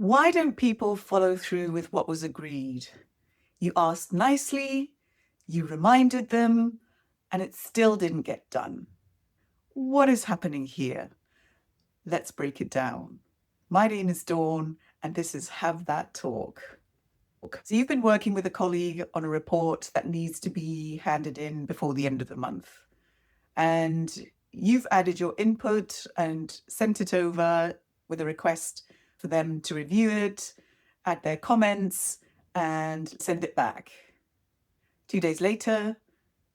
Why don't people follow through with what was agreed? You asked nicely, you reminded them, and it still didn't get done. What is happening here? Let's break it down. My name is Dawn, and this is Have That Talk. So you've been working with a colleague on a report that needs to be handed in before the end of the month. And you've added your input and sent it over with a request for them to review it, add their comments, and send it back. 2 days later,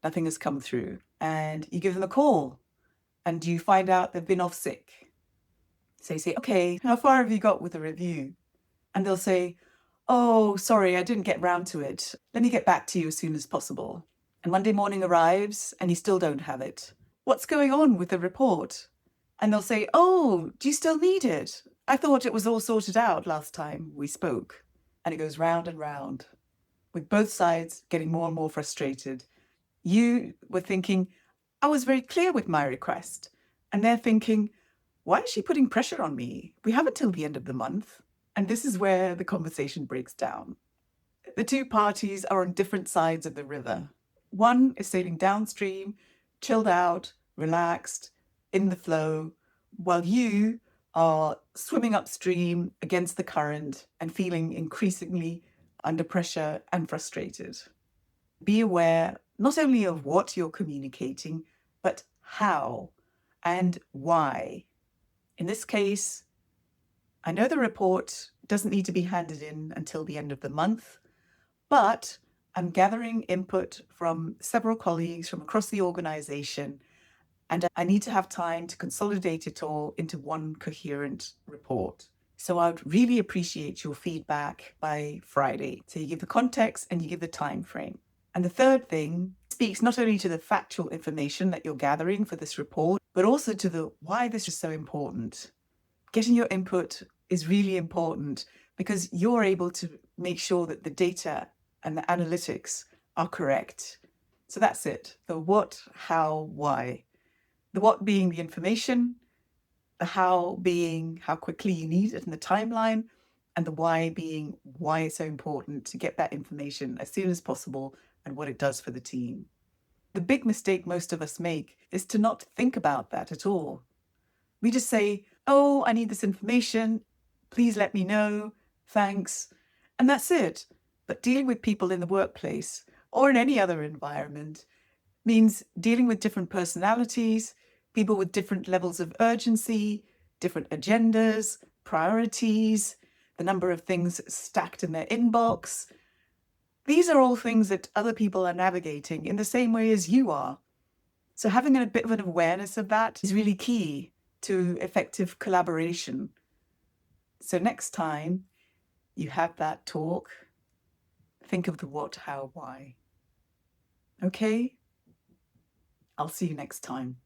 nothing has come through. And you give them a call and you find out they've been off sick. So you say, okay, how far have you got with the review? And they'll say, oh, sorry, I didn't get round to it. Let me get back to you as soon as possible. And Monday morning arrives and you still don't have it. What's going on with the report? And they'll say, oh, do you still need it? I thought it was all sorted out last time we spoke. And it goes round and round, with both sides getting more and more frustrated. You were thinking, I was very clear with my request. And they're thinking, why is she putting pressure on me? We have until the end of the month. And this is where the conversation breaks down. The two parties are on different sides of the river. One is sailing downstream, chilled out, relaxed, in the flow, while you are swimming upstream against the current and feeling increasingly under pressure and frustrated. Be aware not only of what you're communicating, but how and why. In this case, I know the report doesn't need to be handed in until the end of the month, but I'm gathering input from several colleagues from across the organization, and I need to have time to consolidate it all into one coherent report. So I would really appreciate your feedback by Friday. So you give the context and you give the time frame. And the third thing speaks not only to the factual information that you're gathering for this report, but also to the why this is so important. Getting your input is really important because you're able to make sure that the data and the analytics are correct. So that's it. The what, how, why. The what being the information, the how being how quickly you need it in the timeline, and the why being why it's so important to get that information as soon as possible and what it does for the team. The big mistake most of us make is to not think about that at all. We just say, oh, I need this information. Please let me know. Thanks. And that's it. But dealing with people in the workplace or in any other environment means dealing with different personalities, people with different levels of urgency, different agendas, priorities, the number of things stacked in their inbox. These are all things that other people are navigating in the same way as you are. So having a bit of an awareness of that is really key to effective collaboration. So next time you have that talk, think of the what, how, why. Okay? I'll see you next time.